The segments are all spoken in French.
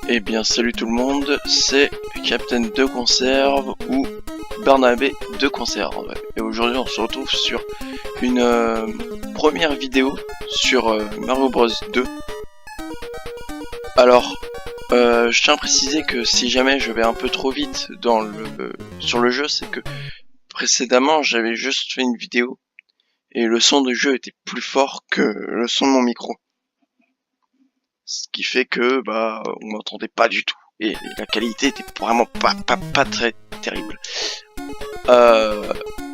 Eh bien salut tout le monde, c'est Captain de Conserve ou Barnabé de Conserve. Et aujourd'hui on se retrouve sur une première vidéo sur Mario Bros 2. Alors, je tiens à préciser que si jamais je vais un peu trop vite sur le jeu, c'est que précédemment j'avais juste fait une vidéo et le son du jeu était plus fort que le son de mon micro. Ce qui fait que on m'entendait pas du tout et la qualité était vraiment pas très terrible.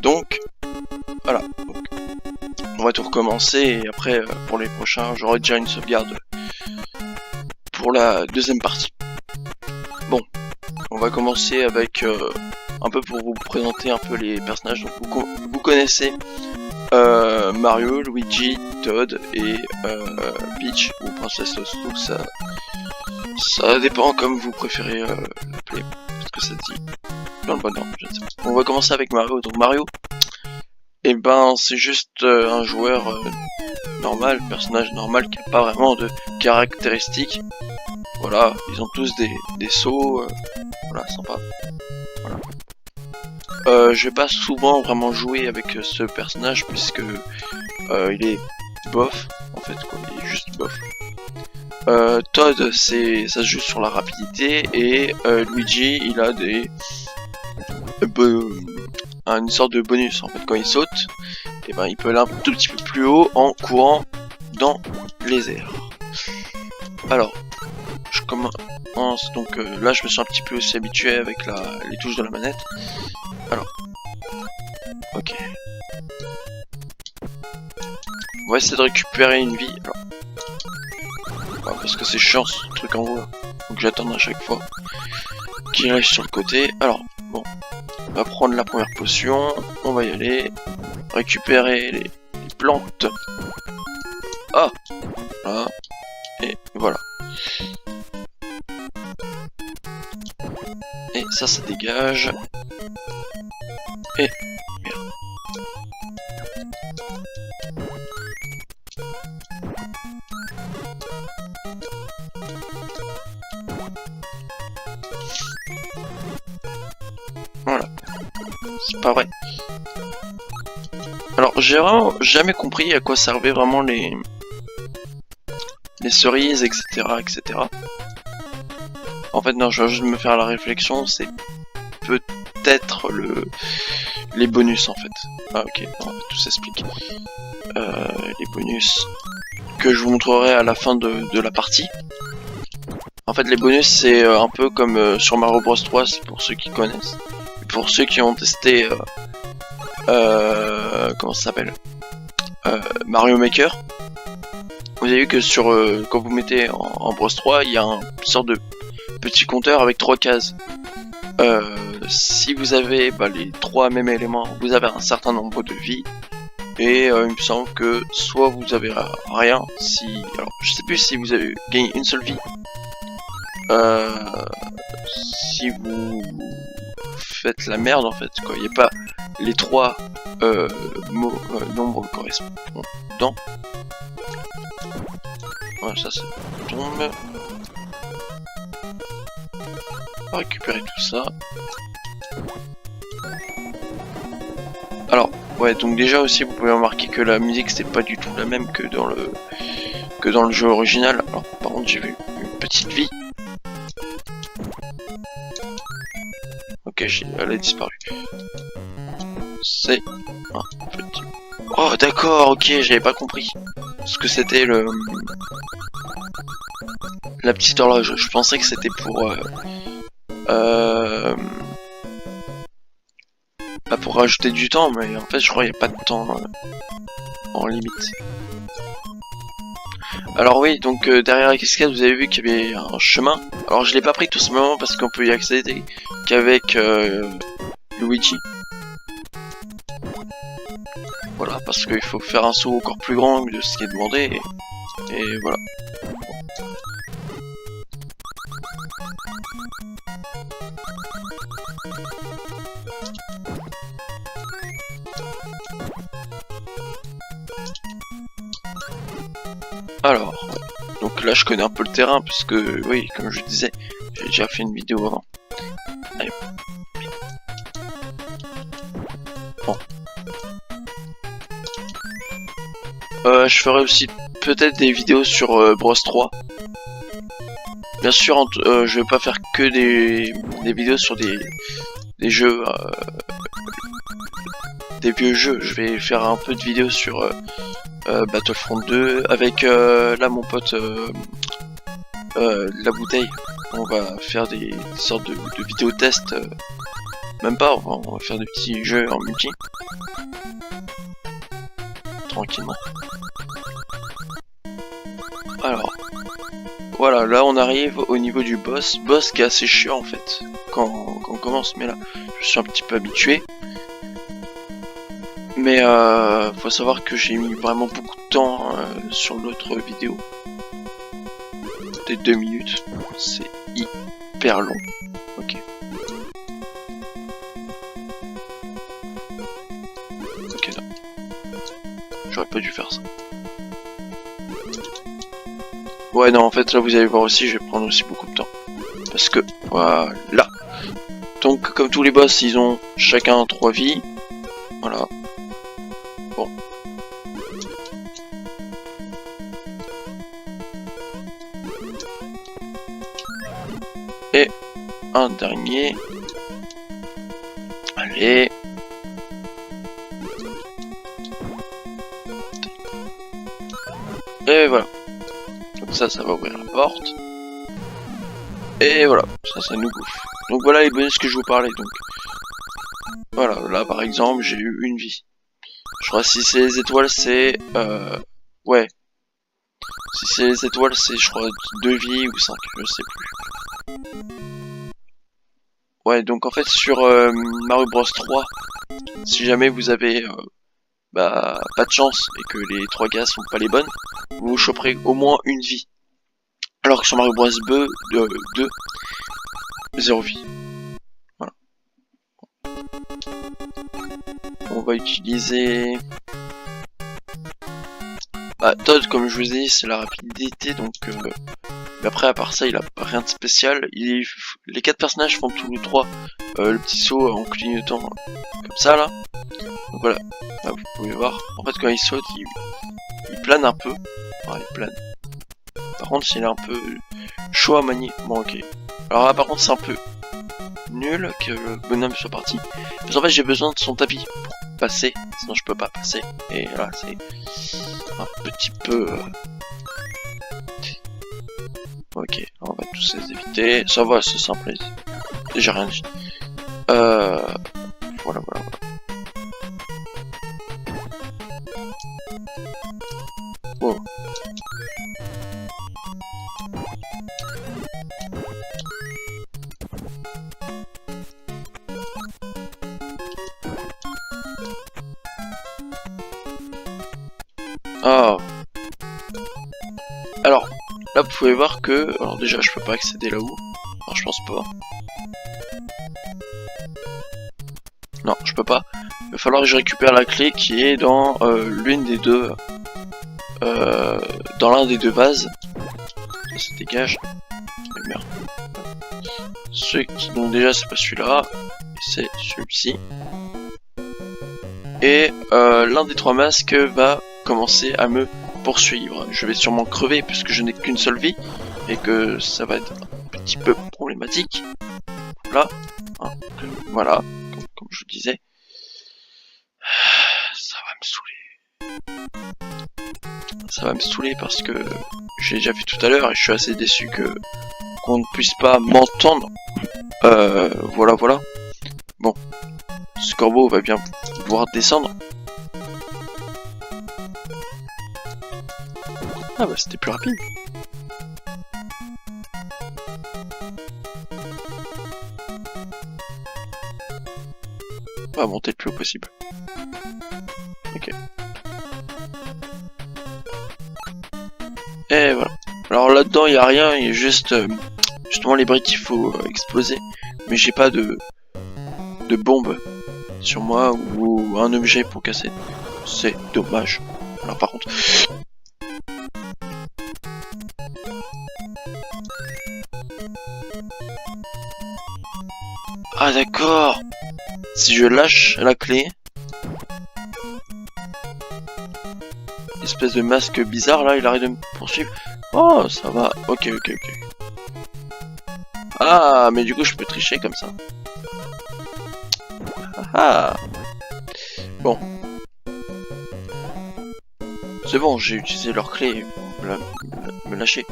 Donc voilà, on va tout recommencer et après pour les prochains j'aurai déjà une sauvegarde pour la deuxième partie. Bon, on va commencer avec un peu pour vous présenter un peu les personnages. Donc vous connaissez Mario, Luigi, Toad et Peach ou Princesse Toadstool, ça dépend comme vous préférez l'appeler, parce que ça dit dans le bon ordre, je ne sais pas. On va commencer avec Mario. Donc Mario, et c'est juste un joueur normal, personnage normal qui n'a pas vraiment de caractéristiques. Voilà, ils ont tous des sauts, voilà, sympa. Voilà. Je vais pas souvent vraiment jouer avec ce personnage puisque il est bof en fait quoi, il est juste bof. Toad ça se joue sur la rapidité et Luigi il a une sorte de bonus en fait quand il saute, et il peut aller un tout petit peu plus haut en courant dans les airs. Alors je commence donc là je me suis un petit peu aussi habitué avec les touches de la manette. Alors, ok. On va essayer de récupérer une vie. Alors, parce que c'est chiant ce truc en haut. Donc j'attends à chaque fois qu'il reste sur le côté. Alors, bon. On va prendre la première potion. On va y aller. Récupérer les plantes. Ah! Voilà. Et voilà. Et ça dégage. Et merde. Voilà. C'est pas vrai. Alors j'ai vraiment jamais compris à quoi servaient vraiment les cerises, etc., etc. En fait non, je vais juste me faire la réflexion, c'est peut-être les bonus en fait. Ah ok, non, tout s'explique. Les bonus que je vous montrerai à la fin de la partie. En fait les bonus c'est un peu comme sur Mario Bros 3, c'est pour ceux qui connaissent. Et pour ceux qui ont testé comment ça s'appelle, Mario Maker. Vous avez vu que quand vous mettez en Bros 3, il y a une sorte de petit compteur avec 3 cases. Si vous avez les 3 mêmes éléments, vous avez un certain nombre de vies. Et il me semble que soit vous avez rien, alors je sais plus si vous avez gagné une seule vie. Si vous faites la merde en fait, quoi, il n'y a pas les 3 nombres correspondants. Voilà, ça tombe. On va récupérer tout ça. Alors, ouais, donc déjà aussi vous pouvez remarquer que la musique c'est pas du tout la même que dans le jeu original. Alors par contre j'ai vu une petite vie. Ok, elle a disparu. C'est un petit... Oh d'accord, ok, j'avais pas compris ce que c'était la petite horloge. Je pensais que c'était pour rajouter du temps, mais en fait je crois qu'il n'y a pas de temps en limite. Alors oui, donc derrière la cascade vous avez vu qu'il y avait un chemin. Alors je l'ai pas pris tout simplement parce qu'on peut y accéder qu'avec Luigi. Voilà, parce qu'il faut faire un saut encore plus grand de ce qui est demandé et voilà. Alors, ouais. Donc Donc là je connais un peu le terrain puisque oui, comme je disais, j'ai déjà fait une vidéo avant. Allez. Bon. Je ferai aussi peut-être des vidéos sur Bros 3. Bien sûr, je vais pas faire que des vidéos sur des jeux, des vieux jeux. Je vais faire un peu de vidéos sur Battlefront 2 avec là mon pote la bouteille. On va faire des sortes de vidéos tests. Même pas, on va faire des petits jeux en multi. Tranquillement. Alors, voilà, là on arrive au niveau du boss. Boss qui est assez chiant en fait, quand on commence, mais là, je suis un petit peu habitué. Mais faut savoir que j'ai mis vraiment beaucoup de temps sur l'autre vidéo. Peut-être 2 minutes, c'est hyper long. Ok. Ok, non. J'aurais pas dû faire ça. Ouais, non, en fait, là, vous allez voir aussi, je vais prendre aussi beaucoup de temps. Parce que, voilà. Donc, comme tous les boss, ils ont chacun 3 vies. Voilà. Bon. Et un dernier. Allez. Et voilà. Comme ça va ouvrir la porte. Et voilà, ça nous bouffe. Donc voilà les bonus que je vous parlais. Donc voilà, là par exemple, j'ai eu une vie. Je crois que si c'est les étoiles, c'est ouais. Si c'est les étoiles, c'est je crois 2 vies ou 5, je sais plus. Ouais, donc en fait sur Mario Bros 3, si jamais vous avez pas de chance et que les 3 gars sont pas les bonnes, vous choperez au moins une vie. Alors que sur Mario Bros 2, 0 vie. Voilà. On va utiliser... Bah, Todd, comme je vous ai dit, c'est la rapidité, donc... Mais après, à part ça, il a rien de spécial. Les 4 personnages font tous les 3 le petit saut en clignotant comme ça, là. Donc voilà, là, vous pouvez voir. En fait, quand il saute, il plane un peu. Enfin, il plane. Par contre, s'il est un peu chaud à manier. Bon, ok. Alors là, par contre, c'est un peu nul que le bonhomme soit parti. Parce qu'en fait, j'ai besoin de son tapis pour passer. Sinon, je peux pas passer. Et là, c'est un petit peu... Ok, on va tous les éviter. Ça va, c'est simple. J'ai rien dit. Voilà. Wow. Ah. Alors, là vous pouvez voir que... Alors déjà je peux pas accéder là-haut. Alors je pense pas. Non, je peux pas. Il va falloir que je récupère la clé qui est dans l'une des deux... dans l'un des deux vases. Ça se dégage. Mais merde. Donc déjà c'est pas celui-là. C'est celui-ci. Et l'un des 3 masques va commencer à me poursuivre. Je vais sûrement crever puisque je n'ai qu'une seule vie et que ça va être un petit peu problématique. Là, hein, voilà, comme je disais, ça va me saouler parce que j'ai déjà vu tout à l'heure et je suis assez déçu qu'on ne puisse pas m'entendre. Voilà. Bon, ce corbeau va bien pouvoir descendre. Ah bah c'était plus rapide. On va monter le plus haut possible. Ok. Et voilà. Alors là-dedans il n'y a rien, il y a juste justement les briques qu'il faut exploser. Mais j'ai pas de bombe sur moi ou un objet pour casser. C'est dommage. Alors par contre... Ah d'accord. Si je lâche la clé, espèce de masque bizarre là, il arrête de me poursuivre. Oh, ça va. Ok. Ah, mais du coup, je peux tricher comme ça. Ah. Bon. C'est bon, j'ai utilisé leur clé pour me lâcher.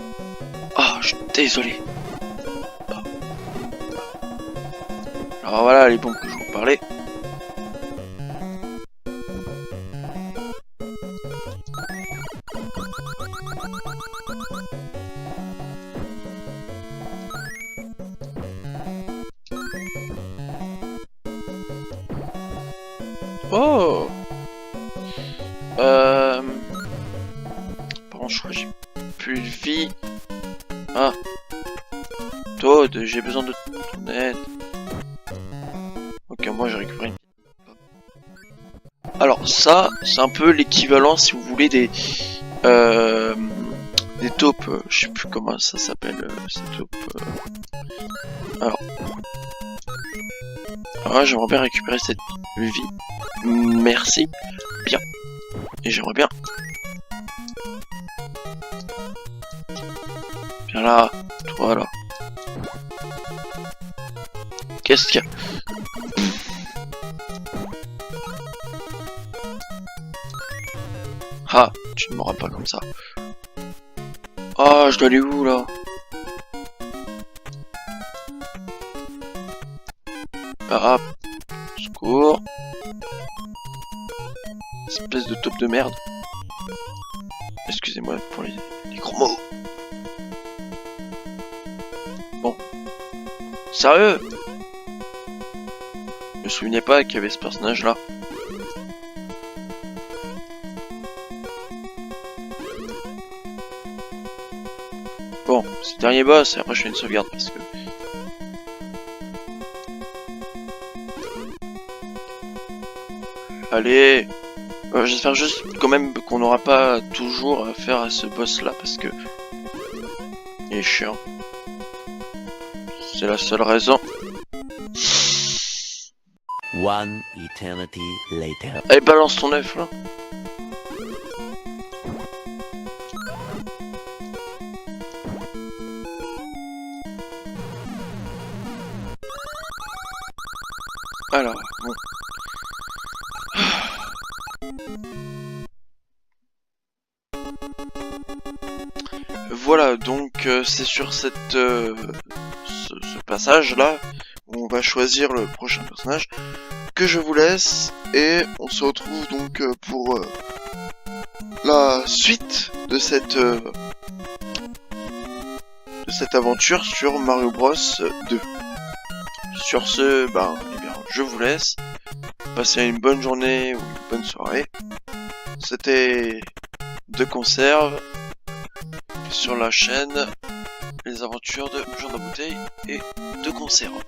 Ah, je suis désolé. Alors voilà les bombes que je vous parlais. Oh. Pardon, je crois que j'ai plus de vie. Ah. Toad, j'ai besoin de ton aide. Ok, moi j'ai récupéré une. Alors ça, c'est un peu l'équivalent, si vous voulez, des taupes. Je sais plus comment ça s'appelle, ces taupes. Alors j'aimerais bien récupérer cette vie. Merci. Bien. Et j'aimerais bien. Viens là, toi là. Qu'est-ce qu'il y a? Ah, tu ne m'auras pas comme ça. Ah, je dois aller où là? Ah, secours. Espèce de taupe de merde. Excusez-moi pour les gros mots. Bon. Sérieux? Je me souvenais pas qu'il y avait ce personnage là. Bon, c'est le dernier boss et après je fais une sauvegarde parce que... Allez. J'espère juste quand même qu'on n'aura pas toujours affaire à ce boss là parce que... Il est chiant. C'est la seule raison. One eternity later. Allez, balance ton œuf là. Alors, bon. Voilà, donc c'est sur cette ce passage là où on va choisir le prochain personnage que je vous laisse et on se retrouve donc pour la suite de cette aventure sur Mario Bros 2. Sur ce, eh bien, je vous laisse. Passez une bonne journée ou une bonne soirée. C'était De Conserve sur la chaîne Les Aventures de Jean de Bouteille et De Conserve.